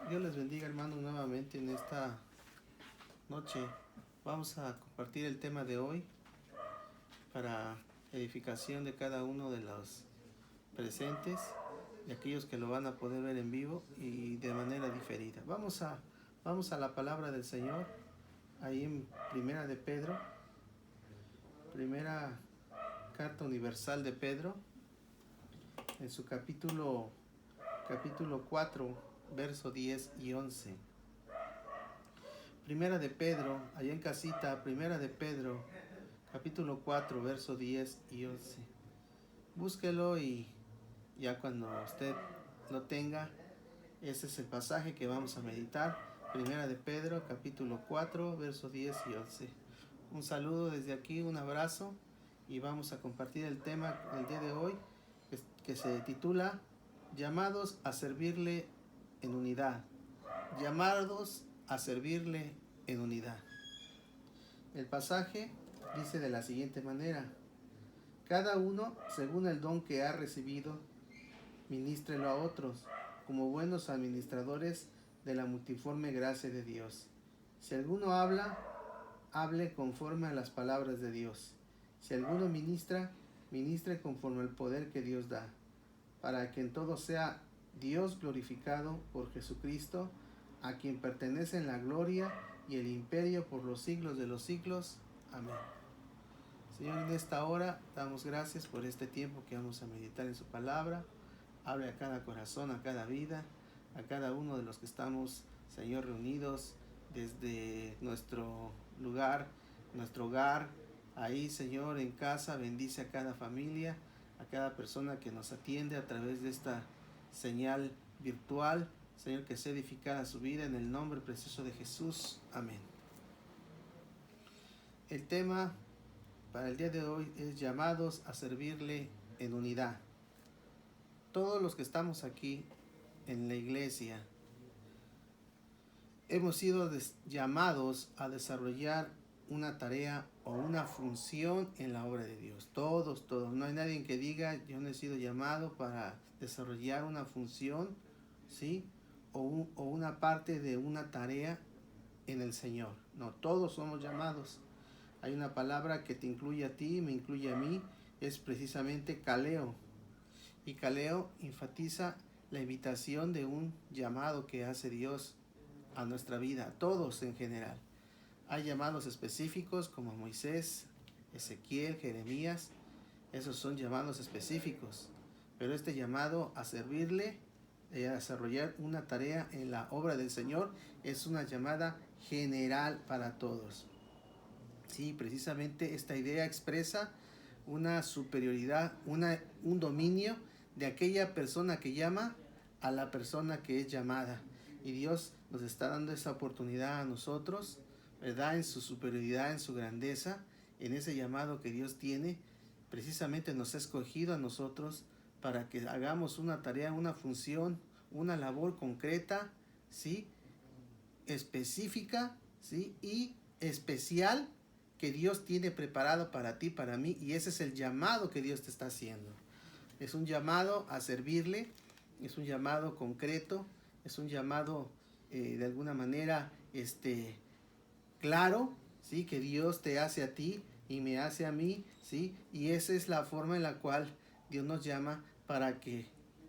Dios les bendiga, hermanos, nuevamente en esta noche. Vamos a compartir el tema de hoy para edificación de cada uno de los presentes y aquellos que lo van a poder ver en vivo y de manera diferida. Vamos a la palabra del Señor, ahí en Primera de Pedro, primera carta universal de Pedro, en su capítulo 4, verso 10 y 11. Primera de Pedro, allá en casita, Primera de Pedro, capítulo 4, verso 10 y 11. Búsquelo y ya cuando usted lo tenga, ese es el pasaje que vamos a meditar. Primera de Pedro, capítulo 4, verso 10 y 11. Un saludo desde aquí, un abrazo, y vamos a compartir el tema del día de hoy, que se titula Llamados a servirle en unidad. Llamados a servirle en unidad. El pasaje dice de la siguiente manera: cada uno, según el don que ha recibido, ministrelo a otros, como buenos administradores de la multiforme gracia de Dios. Si alguno habla, hable conforme a las palabras de Dios. Si alguno ministra, ministre conforme al poder que Dios da, para que en todo sea Dios glorificado por Jesucristo, a quien pertenecen la gloria y el imperio por los siglos de los siglos. Amén. Señor, en esta hora damos gracias por este tiempo que vamos a meditar en su palabra. Hable a cada corazón, a cada vida, a cada uno de los que estamos, Señor, reunidos desde nuestro lugar, nuestro hogar. Ahí, Señor, en casa, bendice a cada familia, a cada persona que nos atiende a través de esta señal virtual. Señor, que sea edificada su vida en el nombre precioso de Jesús. Amén. El tema para el día de hoy es llamados a servirle en unidad. Todos los que estamos aquí en la iglesia hemos sido llamados a desarrollar una tarea o una función en la obra de Dios. Todos. No hay nadie que diga yo no he sido llamado para desarrollar una función, ¿sí? O una parte de una tarea en el Señor. No, todos somos llamados. Hay una palabra que te incluye a ti, me incluye a mí, es precisamente kaleo. Y kaleo enfatiza la invitación de un llamado que hace Dios a nuestra vida, a todos en general. Hay llamados específicos como Moisés, Ezequiel, Jeremías. Esos son llamados específicos. Pero este llamado a servirle, a desarrollar una tarea en la obra del Señor, es una llamada general para todos. Sí, precisamente esta idea expresa una superioridad, un dominio de aquella persona que llama a la persona que es llamada. Y Dios nos está dando esa oportunidad a nosotros, ¿verdad? En su superioridad, en su grandeza, en ese llamado que Dios tiene. Precisamente nos ha escogido a nosotros para que hagamos una tarea, una función, una labor concreta, ¿sí? Específica, ¿sí? Y especial que Dios tiene preparado para ti, para mí, y ese es el llamado que Dios te está haciendo. Es un llamado a servirle, es un llamado concreto, es un llamado de alguna manera claro, ¿sí? Que Dios te hace a ti y me hace a mí, ¿sí? Y esa es la forma en la cual Dios nos llama para que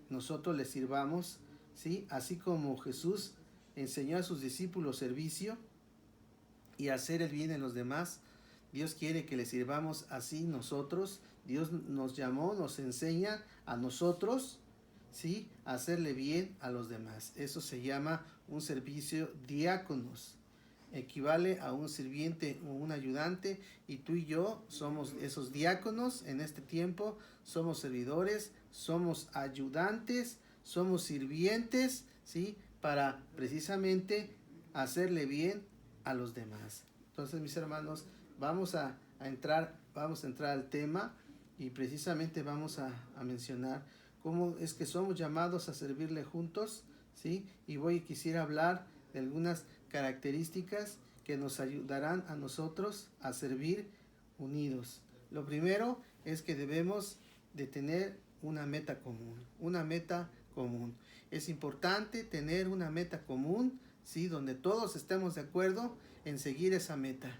nosotros le sirvamos, ¿sí? Así como Jesús enseñó a sus discípulos servicio y hacer el bien en los demás, Dios quiere que le sirvamos así nosotros. Dios nos llamó, nos enseña a nosotros, ¿sí? A hacerle bien a los demás. Eso se llama un servicio diáconos. Equivale a un sirviente o un ayudante, y tú y yo somos esos diáconos en este tiempo. Somos servidores, somos ayudantes, somos sirvientes, ¿sí? Para precisamente hacerle bien a los demás. Entonces, mis hermanos, vamos a entrar al tema, y precisamente vamos a mencionar cómo es que somos llamados a servirle juntos, ¿sí? Y quisiera hablar de algunas características que nos ayudarán a nosotros a servir unidos. Lo primero es que debemos de tener una meta común, Es importante tener una meta común, ¿sí? Donde todos estemos de acuerdo en seguir esa meta.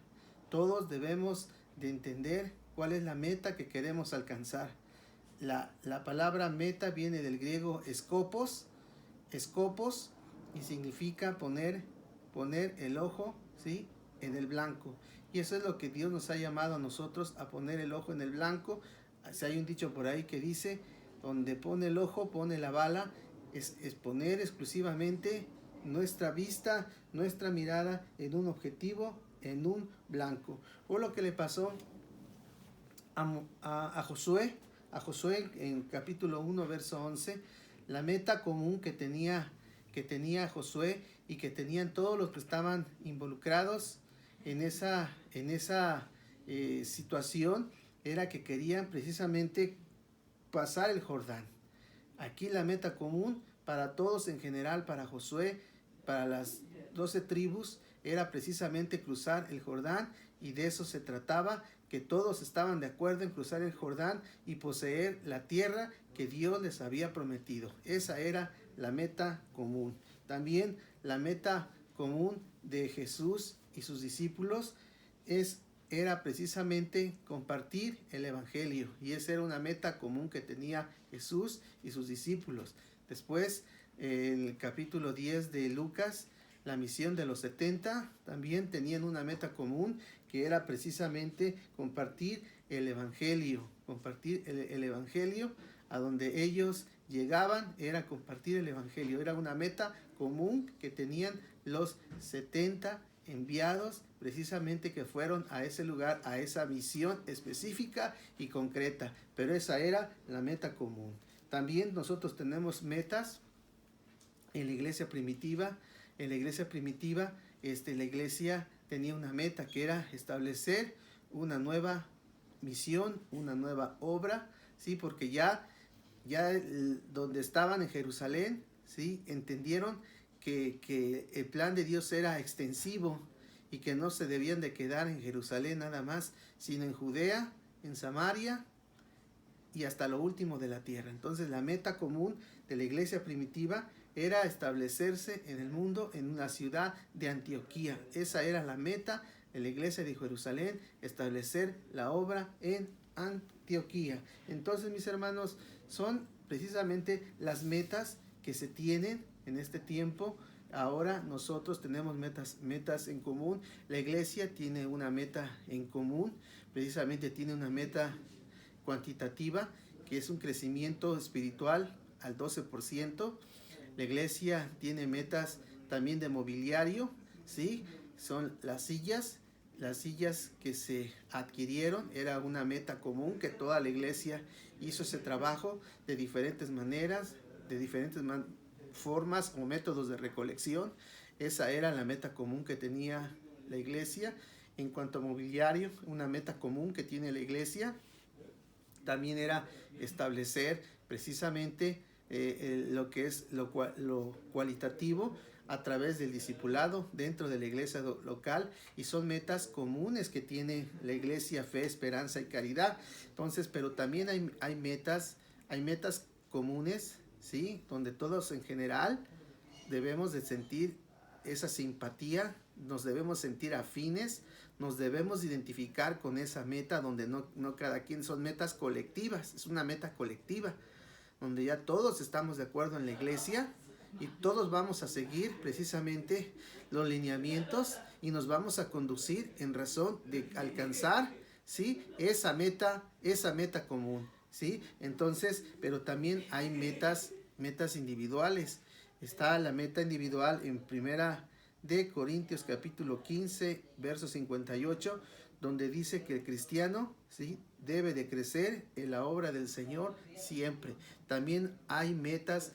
Todos debemos de entender cuál es la meta que queremos alcanzar. La palabra meta viene del griego escopos, y significa poner el ojo, ¿sí? En el blanco. Y eso es lo que Dios nos ha llamado a nosotros, a poner el ojo en el blanco. Si hay un dicho por ahí que dice, donde pone el ojo, pone la bala. Es poner exclusivamente nuestra vista, nuestra mirada en un objetivo, en un blanco. O lo que le pasó a Josué, en capítulo 1, verso 11, la meta común que tenía Josué y que tenían todos los que estaban involucrados en esa situación, era que querían precisamente pasar el Jordán. Aquí la meta común para todos en general, para Josué, para las 12 tribus, era precisamente cruzar el Jordán, y de eso se trataba, que todos estaban de acuerdo en cruzar el Jordán y poseer la tierra que Dios les había prometido. Esa era la meta común. También la meta común de Jesús y sus discípulos era precisamente compartir el evangelio, y esa era una meta común que tenía Jesús y sus discípulos. Después, en el capítulo 10 de Lucas, la misión de los 70 también tenían una meta común, que era precisamente compartir el evangelio. El evangelio a donde ellos llegaban era compartir el evangelio. Era una meta común que tenían los 70 enviados, precisamente, que fueron a ese lugar, a esa misión específica y concreta. Pero esa era la meta común. También nosotros tenemos metas en la iglesia primitiva. En la iglesia primitiva, la iglesia tenía una meta, que era establecer una nueva misión, una nueva obra, ¿sí? Porque ya donde estaban en Jerusalén, ¿sí? Entendieron que el plan de Dios era extensivo, y que no se debían de quedar en Jerusalén nada más, sino en Judea, en Samaria y hasta lo último de la tierra. Entonces la meta común de la iglesia primitiva era establecerse en el mundo, en una ciudad de Antioquía. Esa era la meta de la iglesia de Jerusalén, establecer la obra en Antioquía. Entonces, mis hermanos, son precisamente las metas que se tienen en este tiempo. Ahora nosotros tenemos metas en común. La iglesia tiene una meta en común, precisamente tiene una meta cuantitativa, que es un crecimiento espiritual al 12%. La iglesia tiene metas también de mobiliario, ¿sí? Son las sillas que se adquirieron. Era una meta común que toda la iglesia hizo ese trabajo de diferentes maneras, de diferentes formas o métodos de recolección. Esa era la meta común que tenía la iglesia. En cuanto a mobiliario, una meta común que tiene la iglesia también era establecer precisamente lo que es lo cualitativo a través del discipulado dentro de la iglesia local, y son metas comunes que tiene la iglesia: fe, esperanza y caridad. Entonces, pero también hay metas comunes, ¿sí? Donde todos en general debemos de sentir esa simpatía, nos debemos sentir afines, nos debemos identificar con esa meta, donde no cada quien, son metas colectivas, es una meta colectiva, donde ya todos estamos de acuerdo en la iglesia y todos vamos a seguir precisamente los lineamientos y nos vamos a conducir en razón de alcanzar, ¿sí? esa meta común, ¿sí? Entonces, pero también hay metas individuales. Está la meta individual en Primera de Corintios capítulo 15, verso 58, donde dice que el cristiano, ¿sí?, debe de crecer en la obra del Señor siempre. También hay metas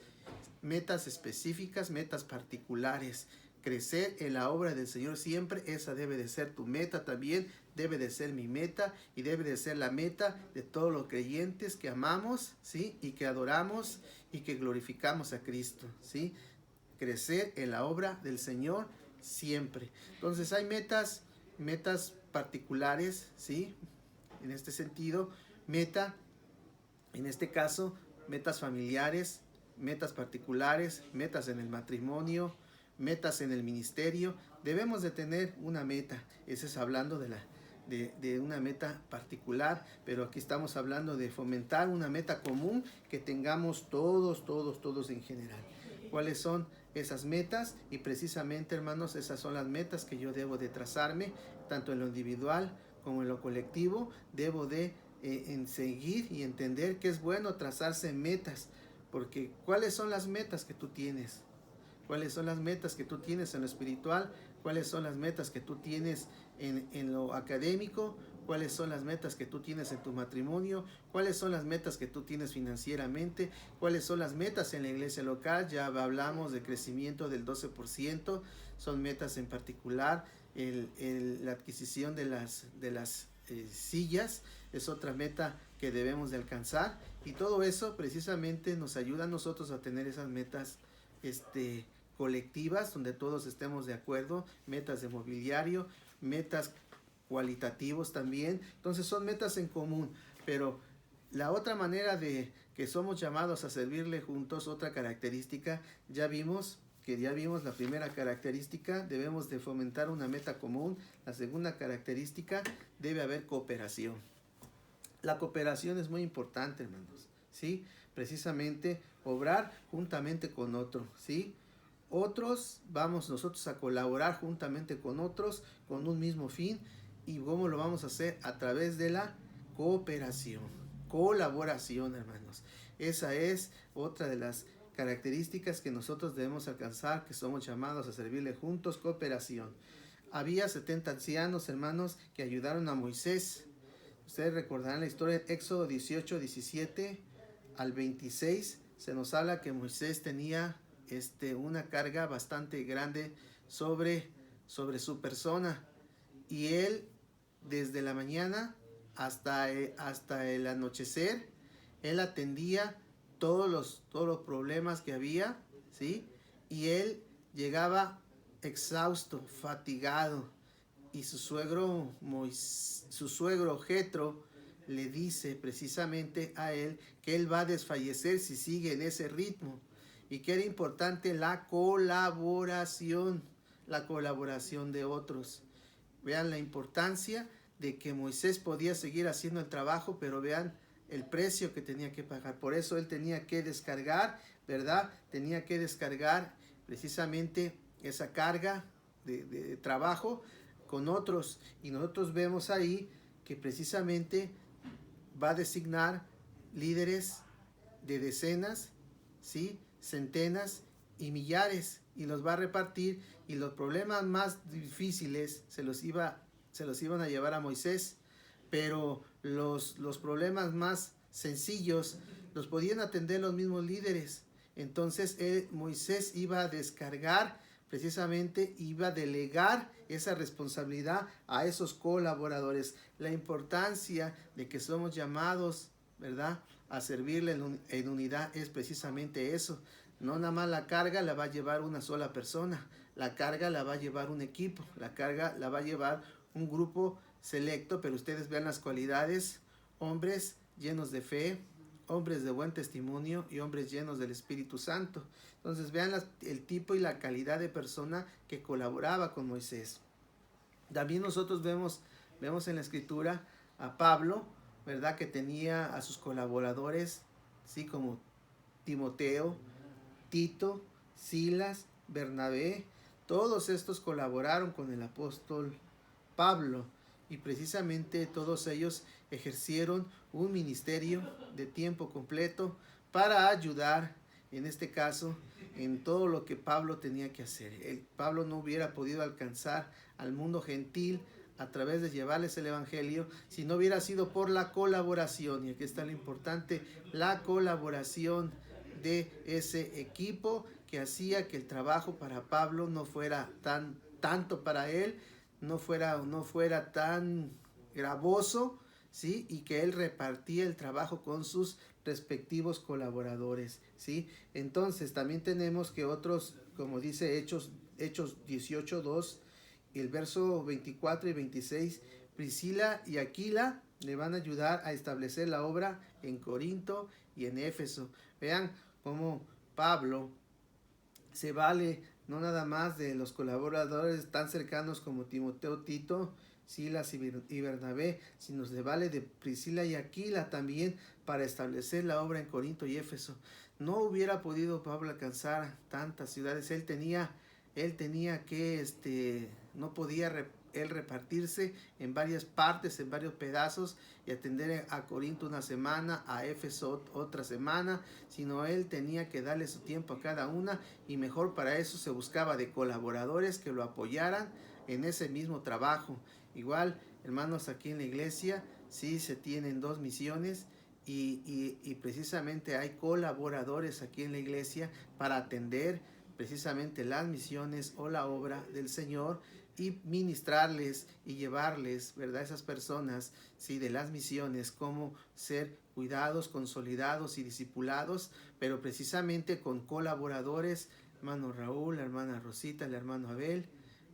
específicas, metas particulares. Crecer en la obra del Señor siempre, esa debe de ser tu meta también, debe de ser mi meta y debe de ser la meta de todos los creyentes que amamos, ¿sí?, y que adoramos y que glorificamos a Cristo, ¿sí? Crecer en la obra del Señor siempre. Entonces hay metas particulares, ¿sí? En este sentido, en este caso, metas familiares, metas particulares, metas en el matrimonio, metas en el ministerio. Debemos de tener una meta. Ese es hablando de una meta particular, pero aquí estamos hablando de fomentar una meta común que tengamos todos en general. ¿Cuáles son esas metas? Y precisamente, hermanos, esas son las metas que yo debo de trazarme, tanto en lo individual como en lo colectivo. Debo de en seguir y entender que es bueno trazarse metas, porque ¿cuáles son las metas que tú tienes? ¿Cuáles son las metas que tú tienes en lo espiritual? ¿Cuáles son las metas que tú tienes en lo académico? ¿Cuáles son las metas que tú tienes en tu matrimonio? ¿Cuáles son las metas que tú tienes financieramente? ¿Cuáles son las metas en la iglesia local? Ya hablamos de crecimiento del 12%. Son metas en particular. La adquisición de las sillas es otra meta que debemos de alcanzar. Y todo eso precisamente nos ayuda a nosotros a tener esas metas colectivas, donde todos estemos de acuerdo, metas de mobiliario, metas cualitativos también. Entonces son metas en común, pero la otra manera de que somos llamados a servirle juntos, otra característica, ya vimos la primera característica, debemos de fomentar una meta común. La segunda característica, debe haber cooperación. La cooperación es muy importante, hermanos, ¿sí? Precisamente obrar juntamente con otro, ¿sí? Vamos nosotros a colaborar juntamente con otros con un mismo fin. ¿Y cómo lo vamos a hacer? A través de la cooperación, colaboración, hermanos. Esa es otra de las características que nosotros debemos alcanzar, que somos llamados a servirle juntos, cooperación. Había 70 ancianos, hermanos, que ayudaron a Moisés. Ustedes recordarán la historia de Éxodo 18, 17 al 26. Se nos habla que Moisés tenía una carga bastante grande sobre su persona. Y él, desde la mañana hasta el anochecer, él atendía todos los problemas que había, ¿sí? Y él llegaba exhausto, fatigado. Y su suegro Jetro le dice precisamente a él que él va a desfallecer si sigue en ese ritmo, y que era importante la colaboración de otros. Vean la importancia de que Moisés podía seguir haciendo el trabajo, pero vean el precio que tenía que pagar. Por eso él tenía que descargar, ¿verdad? Tenía que descargar precisamente esa carga de trabajo con otros. Y nosotros vemos ahí que precisamente va a designar líderes de decenas, ¿sí? Centenas y millares, y los va a repartir, y los problemas más difíciles se los iban a llevar a Moisés, pero los problemas más sencillos los podían atender los mismos líderes. Entonces Moisés iba a descargar, precisamente iba a delegar esa responsabilidad a esos colaboradores. La importancia de que somos llamados, ¿verdad?, a servirle en unidad es precisamente eso. No nada más la carga la va a llevar una sola persona, la carga la va a llevar un equipo, la carga la va a llevar un grupo selecto, pero ustedes vean las cualidades: hombres llenos de fe, hombres de buen testimonio y hombres llenos del Espíritu Santo. Entonces vean el tipo y la calidad de persona que colaboraba con Moisés. También nosotros vemos en la Escritura a Pablo, ¿verdad?, que tenía a sus colaboradores, ¿sí?, como Timoteo, Tito, Silas, Bernabé. Todos estos colaboraron con el apóstol Pablo, y precisamente todos ellos ejercieron un ministerio de tiempo completo para ayudar, en este caso, en todo lo que Pablo tenía que hacer. Pablo no hubiera podido alcanzar al mundo gentil a través de llevarles el evangelio si no hubiera sido por la colaboración. Y aquí está lo importante: la colaboración de ese equipo que hacía que el trabajo para Pablo no fuera tanto para él, no fuera tan gravoso, ¿sí?, y que él repartía el trabajo con sus respectivos colaboradores, ¿sí? Entonces también tenemos que otros, como dice Hechos 18:2, el verso 24 y 26, Priscila y Aquila le van a ayudar a establecer la obra en Corinto y en Éfeso. Vean cómo Pablo se vale no nada más de los colaboradores tan cercanos como Timoteo, Tito, Silas y Bernabé, sino se vale de Priscila y Aquila también para establecer la obra en Corinto y Éfeso. No hubiera podido Pablo alcanzar tantas ciudades. Él tenía que, no podía él repartirse en varias partes, en varios pedazos, y atender a Corinto una semana, a Éfeso otra semana, sino él tenía que darle su tiempo a cada una, y mejor para eso se buscaba de colaboradores que lo apoyaran en ese mismo trabajo. Igual, hermanos, aquí en la iglesia sí se tienen dos misiones, y precisamente hay colaboradores aquí en la iglesia para atender precisamente las misiones o la obra del Señor, y ministrarles y llevarles, ¿verdad?, esas personas, sí, de las misiones, cómo ser cuidados, consolidados y discipulados, pero precisamente con colaboradores, hermano Raúl, la hermana Rosita, el hermano Abel,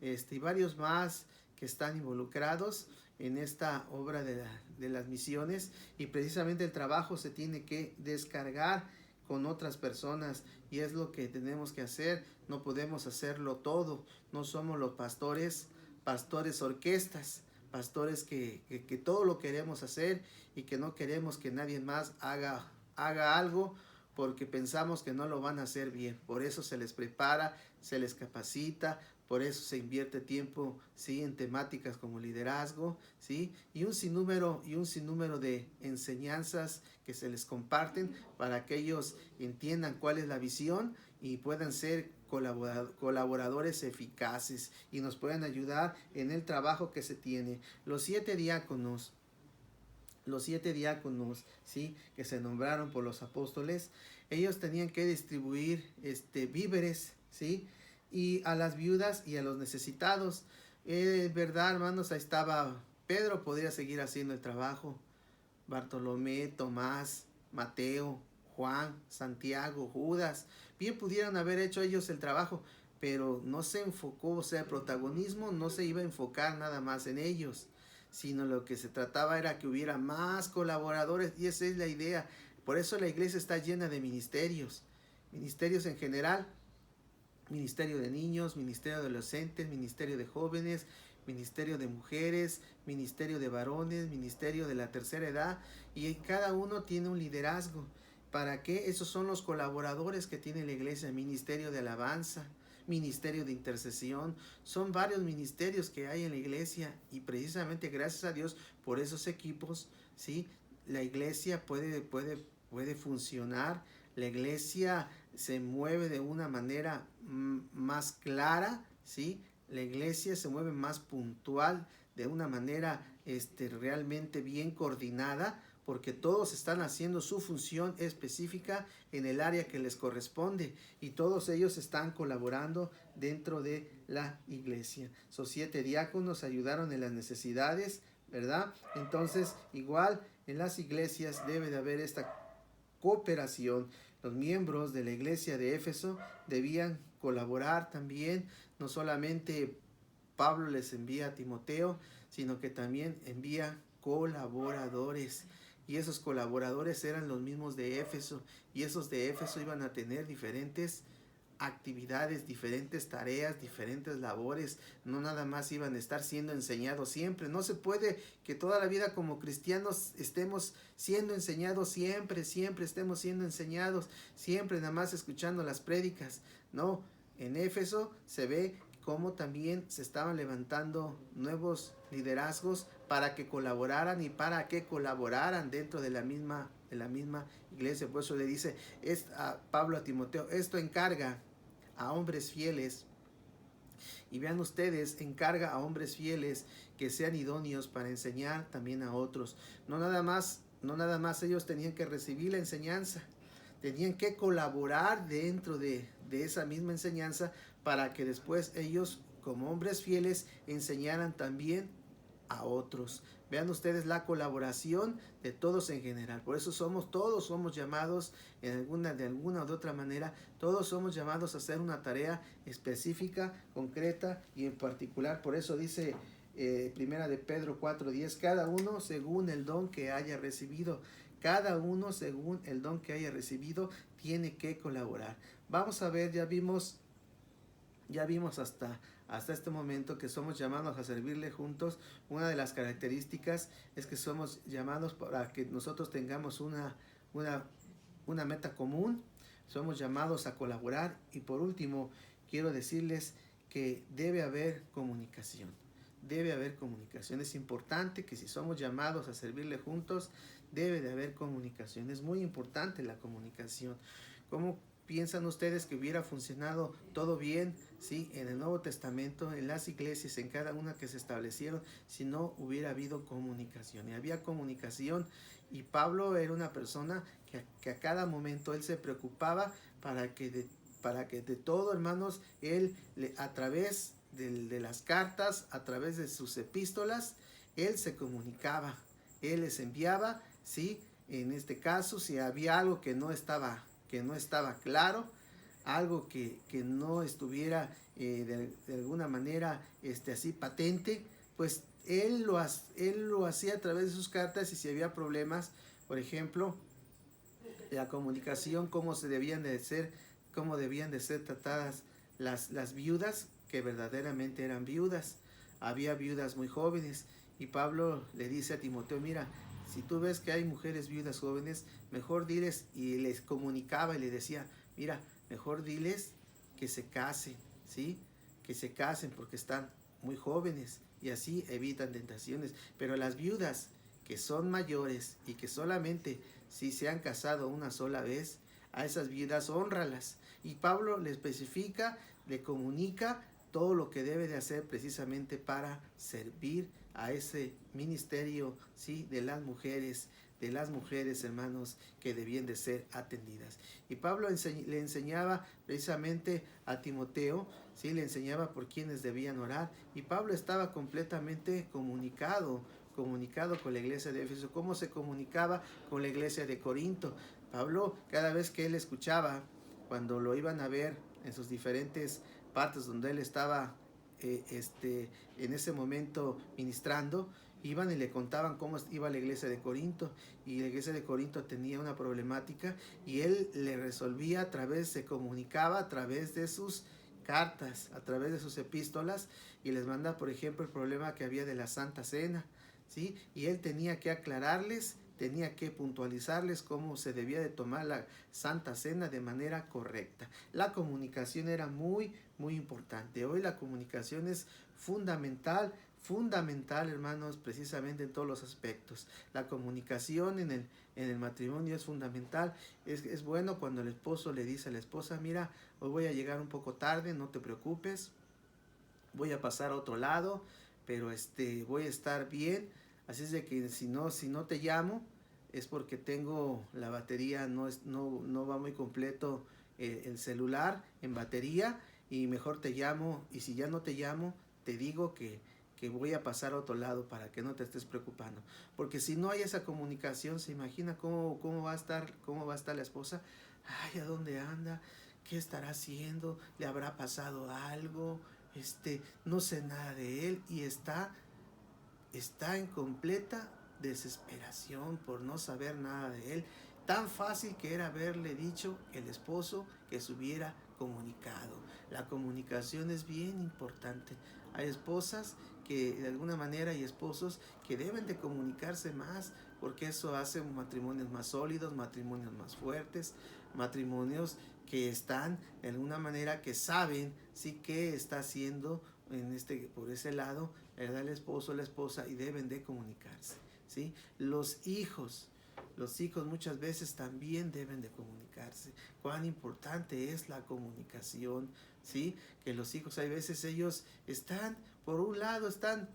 y varios más que están involucrados en esta obra de las misiones, y precisamente el trabajo se tiene que descargar con otras personas, y es lo que tenemos que hacer. No podemos hacerlo todo, no somos los pastores orquestas, pastores que todo lo queremos hacer, y que no queremos que nadie más haga algo porque pensamos que no lo van a hacer bien. Por eso se les prepara, se les capacita, por eso se invierte tiempo, ¿sí?, en temáticas como liderazgo, ¿sí?, y un sinnúmero de enseñanzas que se les comparten para que ellos entiendan cuál es la visión y puedan ser colaboradores eficaces y nos puedan ayudar en el trabajo que se tiene. Los siete diáconos, ¿sí?, que se nombraron por los apóstoles, ellos tenían que distribuir víveres, ¿sí?, y a las viudas y a los necesitados. Verdad, hermanos, ahí estaba Pedro, podría seguir haciendo el trabajo, Bartolomé, Tomás, Mateo, Juan, Santiago, Judas, bien pudieran haber hecho ellos el trabajo, pero no se enfocó, o sea, el protagonismo no se iba a enfocar nada más en ellos, sino lo que se trataba era que hubiera más colaboradores, y esa es la idea. Por eso la iglesia está llena de ministerios en general: ministerio de niños, ministerio de adolescentes, ministerio de jóvenes, ministerio de mujeres, ministerio de varones, ministerio de la tercera edad, y cada uno tiene un liderazgo. ¿Para qué? Esos son los colaboradores que tiene la iglesia: ministerio de alabanza, ministerio de intercesión. Son varios ministerios que hay en la iglesia, y precisamente gracias a Dios por esos equipos, ¿sí?, la iglesia puede funcionar. La iglesia se mueve de una manera más clara, ¿sí? La iglesia se mueve más puntual, de una manera realmente bien coordinada, porque todos están haciendo su función específica en el área que les corresponde, y todos ellos están colaborando dentro de la iglesia. Esos 7 diáconos ayudaron en las necesidades, ¿verdad? Entonces, igual en las iglesias debe de haber esta cooperación. Los miembros de la iglesia de Éfeso debían colaborar también. No solamente Pablo les envía a Timoteo, sino que también envía colaboradores. Y esos colaboradores eran los mismos de Éfeso. Y esos de Éfeso iban a tener diferentes actividades, diferentes tareas, diferentes labores. No nada más iban a estar siendo enseñados siempre. No se puede que toda la vida como cristianos estemos siendo enseñados siempre estemos siendo enseñados siempre, nada más escuchando las prédicas. No, en Éfeso se ve cómo también se estaban levantando nuevos liderazgos para que colaboraran, y para que colaboraran dentro de la misma iglesia. Por eso le dice a Pablo a Timoteo: esto encarga a hombres fieles. Y vean ustedes, encarga a hombres fieles que sean idóneos para enseñar también a otros. No nada más ellos tenían que recibir la enseñanza, tenían que colaborar dentro de esa misma enseñanza, para que después ellos, como hombres fieles, enseñaran también a otros. Vean ustedes la colaboración de todos en general. Por eso todos somos llamados de alguna u otra manera, todos somos llamados a hacer una tarea específica, concreta y en particular. Por eso dice Primera de Pedro 4:10, cada uno según el don que haya recibido. Cada uno según el don que haya recibido tiene que colaborar. Vamos a ver, ya vimos hasta este momento que somos llamados a servirle juntos. Una de las características es que somos llamados para que nosotros tengamos una meta común. Somos llamados a colaborar. Y por último, quiero decirles que debe haber comunicación. Debe haber comunicación. Es importante que si somos llamados a servirle juntos, debe de haber comunicación. Es muy importante la comunicación. ¿Cómo piensan ustedes que hubiera funcionado todo bien, sí, en el Nuevo Testamento, en las iglesias, en cada una que se establecieron, si no hubiera habido comunicación? Y había comunicación, y Pablo era una persona que a cada momento él se preocupaba para que de todo, hermanos, él a través de las cartas, a través de sus epístolas, él se comunicaba, él les enviaba, sí, en este caso, si había algo que no estaba claro, algo que no estuviera de alguna manera así patente, pues él lo hacía a través de sus cartas. Y si había problemas, por ejemplo, la comunicación, cómo debían de ser tratadas las viudas que verdaderamente eran viudas. Había viudas muy jóvenes, y Pablo le dice a Timoteo: mira, si tú ves que hay mujeres viudas jóvenes, mejor diles. Y les comunicaba y le decía: mira, mejor diles que se casen, ¿sí? Que se casen porque están muy jóvenes, y así evitan tentaciones. Pero las viudas que son mayores y que solamente si se han casado una sola vez, a esas viudas hónralas. Y Pablo le especifica, le comunica todo lo que debe de hacer precisamente para servir a ese ministerio, ¿sí? de las mujeres, hermanos, que debían de ser atendidas. Y Pablo le enseñaba precisamente a Timoteo, ¿sí? Le enseñaba por quienes debían orar. Y Pablo estaba completamente comunicado con la iglesia de Éfeso. ¿Cómo se comunicaba con la iglesia de Corinto? Pablo, cada vez que él escuchaba, cuando lo iban a ver en sus diferentes partes donde él estaba en ese momento ministrando, iban y le contaban cómo iba la iglesia de Corinto. Y la iglesia de Corinto tenía una problemática, y él le resolvía se comunicaba a través de sus cartas, a través de sus epístolas, y les manda, por ejemplo, el problema que había de la Santa Cena, ¿sí? Y él tenía que aclararles, tenía que puntualizarles cómo se debía de tomar la Santa Cena de manera correcta. La comunicación era muy, muy importante. Hoy la comunicación es fundamental, hermanos, precisamente en todos los aspectos. La comunicación en el matrimonio es fundamental. Es bueno cuando el esposo le dice a la esposa: mira, hoy voy a llegar un poco tarde, no te preocupes, voy a pasar a otro lado, pero voy a estar bien. Así es de que si no te llamo, es porque tengo la batería, no va muy completo el celular en batería, y mejor te llamo. Y si ya no te llamo, te digo que voy a pasar a otro lado para que no te estés preocupando. Porque si no hay esa comunicación, se imagina cómo va a estar la esposa. Ay, ¿a dónde anda? ¿Qué estará haciendo? ¿Le habrá pasado algo? No sé nada de él, y está en completa desesperación por no saber nada de él. Tan fácil que era haberle dicho el esposo que se hubiera comunicado. La comunicación es bien importante. Hay esposas que de alguna manera, y esposos que deben de comunicarse más, porque eso hace matrimonios más sólidos, matrimonios más fuertes, matrimonios que están de alguna manera, que saben sí qué está haciendo por ese lado, ¿verdad? El esposo, la esposa, y deben de comunicarse, ¿sí? Los hijos muchas veces también deben de comunicarse. Cuán importante es la comunicación, ¿sí? Que los hijos, hay veces ellos están, por un lado, están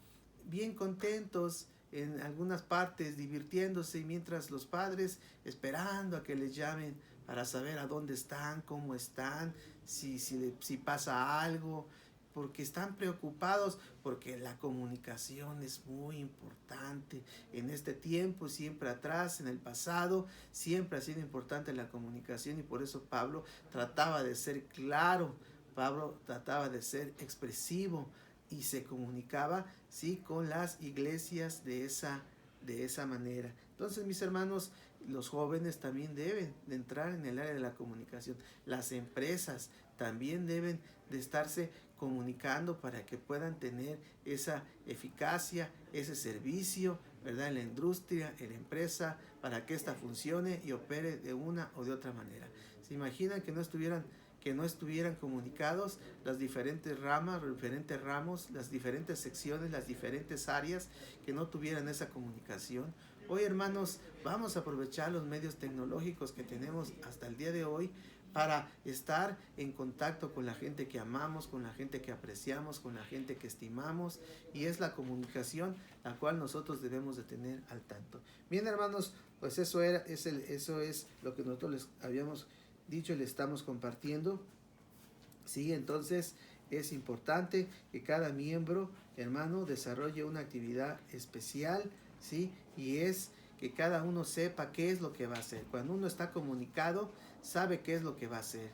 bien contentos en algunas partes, divirtiéndose, mientras los padres esperando a que les llamen para saber a dónde están, cómo están, si pasa algo, porque están preocupados, porque la comunicación es muy importante en este tiempo, siempre atrás, en el pasado, siempre ha sido importante la comunicación. Y por eso Pablo trataba de ser claro, Pablo trataba de ser expresivo, y se comunicaba, sí, con las iglesias de esa manera. Entonces, mis hermanos, Los jóvenes también deben de entrar en el área de la comunicación. Las empresas también deben de estarse comunicando para que puedan tener esa eficacia, ese servicio, ¿verdad? En la industria, en la empresa, para que ésta funcione y opere de una o de otra manera. ¿Se imaginan que no estuvieran comunicados las diferentes ramas, los diferentes ramos, las diferentes secciones, las diferentes áreas, que no tuvieran esa comunicación? Hoy, hermanos, vamos a aprovechar los medios tecnológicos que tenemos hasta el día de hoy para estar en contacto con la gente que amamos, con la gente que apreciamos, con la gente que estimamos, y es la comunicación la cual nosotros debemos de tener al tanto. Bien, hermanos, pues eso es lo que nosotros les habíamos dicho y le estamos compartiendo. Sí, entonces es importante que cada miembro, hermano, desarrolle una actividad especial, ¿sí? Y es que cada uno sepa qué es lo que va a hacer. Cuando uno está comunicado, sabe qué es lo que va a hacer,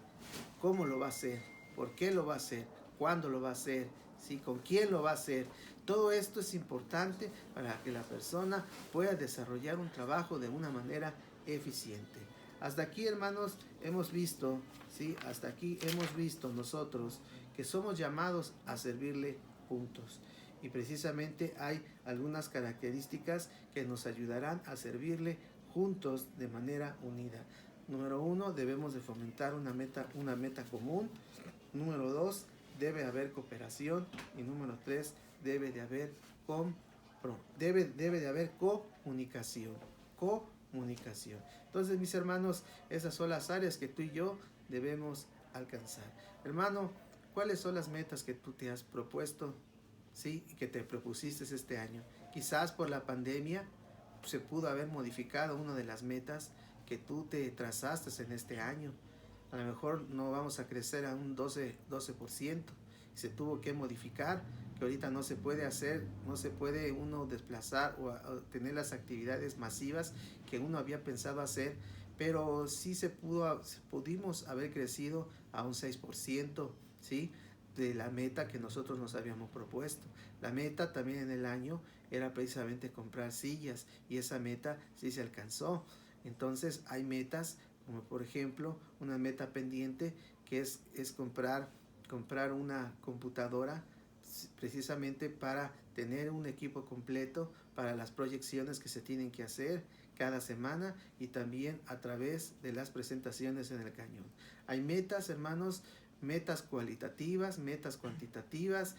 cómo lo va a hacer, por qué lo va a hacer, cuándo lo va a hacer, ¿sí? Con quién lo va a hacer. Todo esto es importante para que la persona pueda desarrollar un trabajo de una manera eficiente. Hasta aquí, hermanos, hemos visto, ¿sí? Hasta aquí hemos visto nosotros que somos llamados a servirle juntos. Y precisamente hay algunas características que nos ayudarán a servirle juntos de manera unida. Número 1, debemos de fomentar una meta común. Número 2, debe haber cooperación. Y número 3, debe de haber comunicación. Comunicación. Entonces, mis hermanos, esas son las áreas que tú y yo debemos alcanzar. Hermano, ¿cuáles son las metas que tú te has propuesto, sí, que te propusiste este año? Quizás por la pandemia se pudo haber modificado una de las metas que tú te trazaste en este año. A lo mejor no vamos a crecer a un 12%. Se tuvo que modificar, que ahorita no se puede hacer, no se puede uno desplazar o tener las actividades masivas que uno había pensado hacer, pero sí pudimos haber crecido a un 6%, ¿sí? De la meta que nosotros nos habíamos propuesto. La meta también en el año era precisamente comprar sillas, y esa meta sí se alcanzó. Entonces hay metas, como por ejemplo una meta pendiente, que es comprar una computadora, precisamente para tener un equipo completo para las proyecciones que se tienen que hacer cada semana, y también a través de las presentaciones en el cañón. Hay metas, hermanos, metas cualitativas, metas cuantitativas,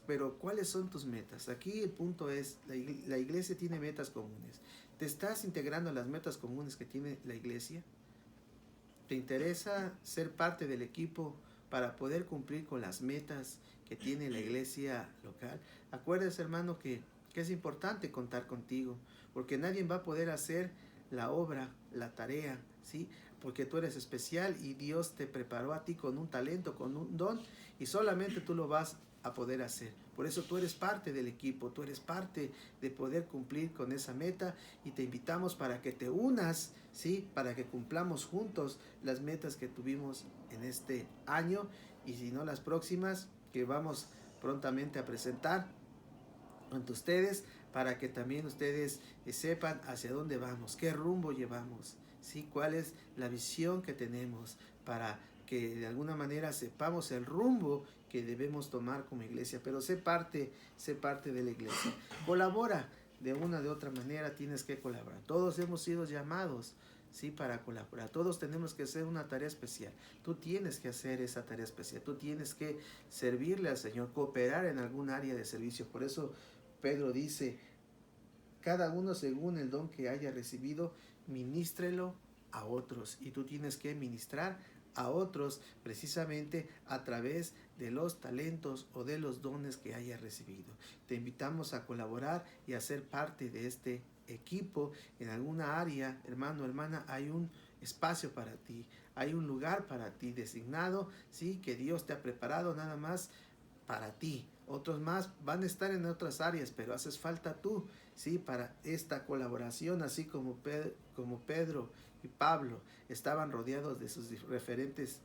pero ¿cuáles son tus metas? Aquí el punto es, la iglesia tiene metas comunes. ¿Te estás integrando a las metas comunes que tiene la iglesia? ¿Te interesa ser parte del equipo para poder cumplir con las metas que tiene la iglesia local? Acuérdese, hermano, que es importante contar contigo, porque nadie va a poder hacer la obra, la tarea, ¿sí? Porque tú eres especial y Dios te preparó a ti con un talento, con un don, y solamente tú lo vas a poder hacer. Por eso tú eres parte del equipo, tú eres parte de poder cumplir con esa meta, y te invitamos para que te unas, ¿sí? Para que cumplamos juntos las metas que tuvimos en este año, y si no las próximas que vamos prontamente a presentar ante ustedes, para que también ustedes sepan hacia dónde vamos, qué rumbo llevamos, ¿sí? Cuál es la visión que tenemos, para que de alguna manera sepamos el rumbo que debemos tomar como iglesia. Pero sé parte de la iglesia. Colabora de una de otra manera, tienes que colaborar. Todos hemos sido llamados, ¿sí? Para colaborar. Todos tenemos que hacer una tarea especial. Tú tienes que hacer esa tarea especial. Tú tienes que servirle al Señor, cooperar en algún área de servicio. Por eso Pedro dice, cada uno según el don que haya recibido, ministrelo a otros. Y tú tienes que ministrar a otros precisamente a través de los talentos o de los dones que hayas recibido. Te invitamos a colaborar y a ser parte de este equipo. En alguna área, hermano, hermana, hay un espacio para ti, hay un lugar para ti designado, sí, que Dios te ha preparado nada más para ti. Otros más van a estar en otras áreas, pero haces falta tú, ¿sí? Para esta colaboración, así como Pedro y Pablo estaban rodeados de sus diferentes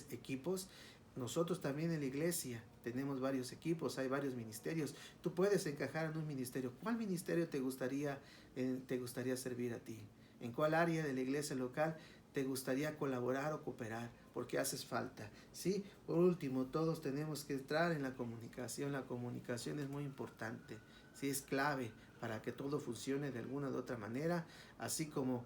equipos. Nosotros también en la iglesia tenemos varios equipos, hay varios ministerios. Tú puedes encajar en un ministerio. ¿Cuál ministerio te gustaría servir a ti? ¿En cuál área de la iglesia local te gustaría colaborar o cooperar? Porque haces falta, ¿sí? Por último, todos tenemos que entrar en la comunicación. La comunicación es muy importante, ¿sí? Es clave para que todo funcione de alguna u otra manera, así como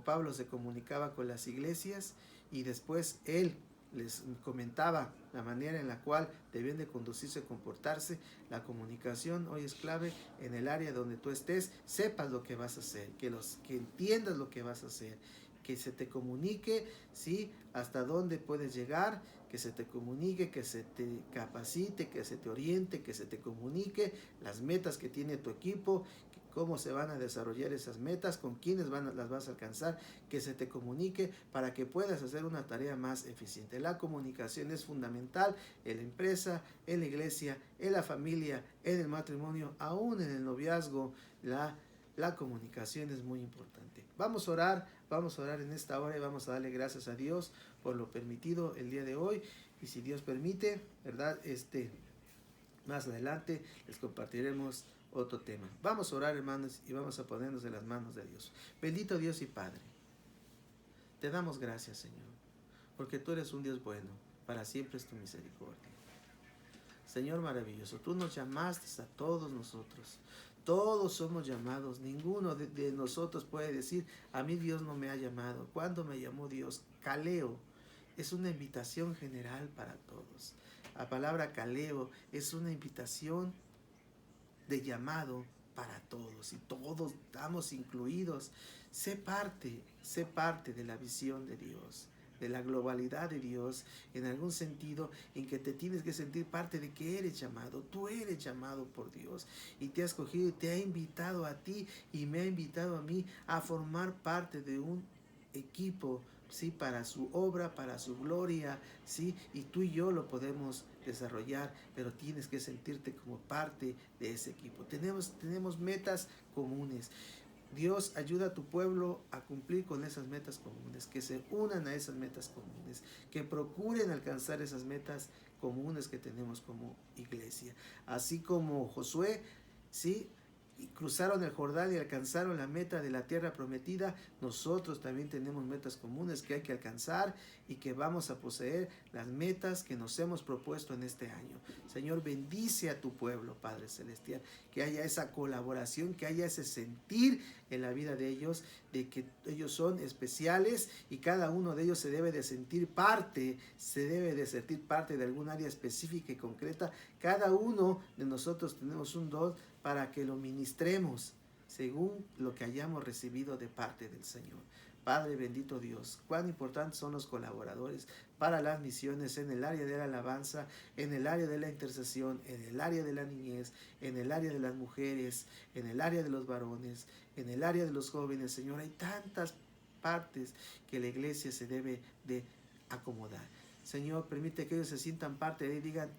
Pablo se comunicaba con las iglesias y después él les comentaba la manera en la cual deben de conducirse, comportarse. La comunicación hoy es clave en el área donde tú estés, sepas lo que vas a hacer, que entiendas lo que vas a hacer, que se te comunique, ¿sí? Hasta dónde puedes llegar, que se te comunique, que se te capacite, que se te oriente, que se te comunique las metas que tiene tu equipo, cómo se van a desarrollar esas metas, con quiénes las vas a alcanzar, que se te comunique para que puedas hacer una tarea más eficiente. La comunicación es fundamental en la empresa, en la iglesia, en la familia, en el matrimonio, aún en el noviazgo. La comunicación es muy importante. Vamos a orar en esta hora y vamos a darle gracias a Dios por lo permitido el día de hoy. Y si Dios permite, ¿verdad? Más adelante les compartiremos otro tema. Vamos a orar, hermanos, y vamos a ponernos en las manos de Dios. Bendito Dios y Padre, te damos gracias, Señor, porque tú eres un Dios bueno, para siempre es tu misericordia. Señor maravilloso, tú nos llamaste a todos nosotros. Todos somos llamados. Ninguno de nosotros puede decir, a mí Dios no me ha llamado. ¿Cuándo me llamó Dios? Caleo es una invitación general para todos. La palabra caleo es una invitación de llamado para todos, y todos estamos incluidos. Sé parte de la visión de Dios, de la globalidad de Dios, en algún sentido en que te tienes que sentir parte de que eres llamado. Tú eres llamado por Dios y te ha escogido y te ha invitado a ti y me ha invitado a mí a formar parte de un equipo, ¿sí? Para su obra, para su gloria, ¿sí? Y tú y yo lo podemos desarrollar, pero tienes que sentirte como parte de ese equipo. Tenemos metas comunes. Dios, ayuda a tu pueblo a cumplir con esas metas comunes, que se unan a esas metas comunes, que procuren alcanzar esas metas comunes que tenemos como iglesia. Así como Josué, ¿sí? Y cruzaron el Jordán y alcanzaron la meta de la tierra prometida, nosotros también tenemos metas comunes que hay que alcanzar y que vamos a poseer las metas que nos hemos propuesto en este año. Señor, bendice a tu pueblo, Padre Celestial, que haya esa colaboración, que haya ese sentir en la vida de ellos, de que ellos son especiales y cada uno de ellos se debe de sentir parte de algún área específica y concreta. Cada uno de nosotros tenemos un don para que lo ministremos según lo que hayamos recibido de parte del Señor. Padre bendito Dios, cuán importantes son los colaboradores para las misiones en el área de la alabanza, en el área de la intercesión, en el área de la niñez, en el área de las mujeres, en el área de los varones, en el área de los jóvenes. Señor, hay tantas partes que la iglesia se debe de acomodar. Señor, permite que ellos se sientan parte de él y digan,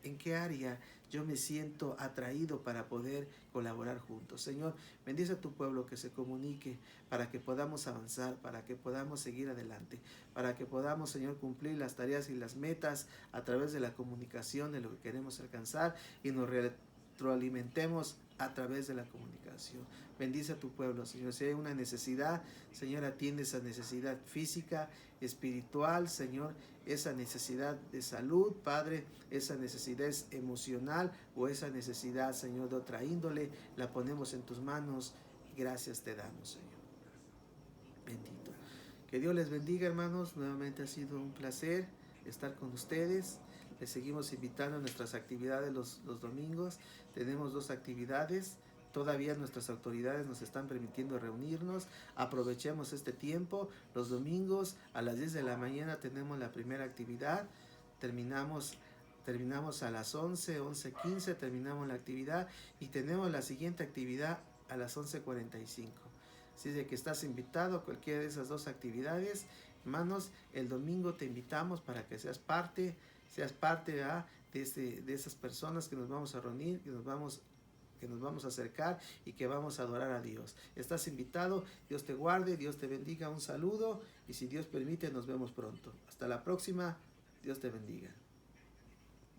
¿en qué área yo me siento atraído para poder colaborar juntos? Señor, bendice a tu pueblo, que se comunique para que podamos avanzar, para que podamos seguir adelante, para que podamos, Señor, cumplir las tareas y las metas a través de la comunicación de lo que queremos alcanzar y nos retroalimentemos a través de la comunicación. Bendice a tu pueblo, Señor. Si hay una necesidad, Señor, atiende esa necesidad física, espiritual, Señor, esa necesidad de salud, Padre, esa necesidad emocional o esa necesidad, Señor, de otra índole, la ponemos en tus manos y gracias te damos, Señor. Bendito. Que Dios les bendiga, hermanos. Nuevamente ha sido un placer estar con ustedes. Les seguimos invitando a nuestras actividades los domingos. Tenemos 2 actividades. Todavía nuestras autoridades nos están permitiendo reunirnos. Aprovechemos este tiempo. Los domingos a las 10 de la mañana tenemos la primera actividad. Terminamos a las 11:15, terminamos la actividad y tenemos la siguiente actividad a las 11:45. Así de que estás invitado a cualquiera de esas 2 actividades. Hermanos, el domingo te invitamos para que seas parte de esas personas que nos vamos a reunir, que nos vamos a acercar y que vamos a adorar a Dios. Estás invitado. Dios te guarde, Dios te bendiga. Un saludo y si Dios permite nos vemos pronto. Hasta la próxima. Dios te bendiga.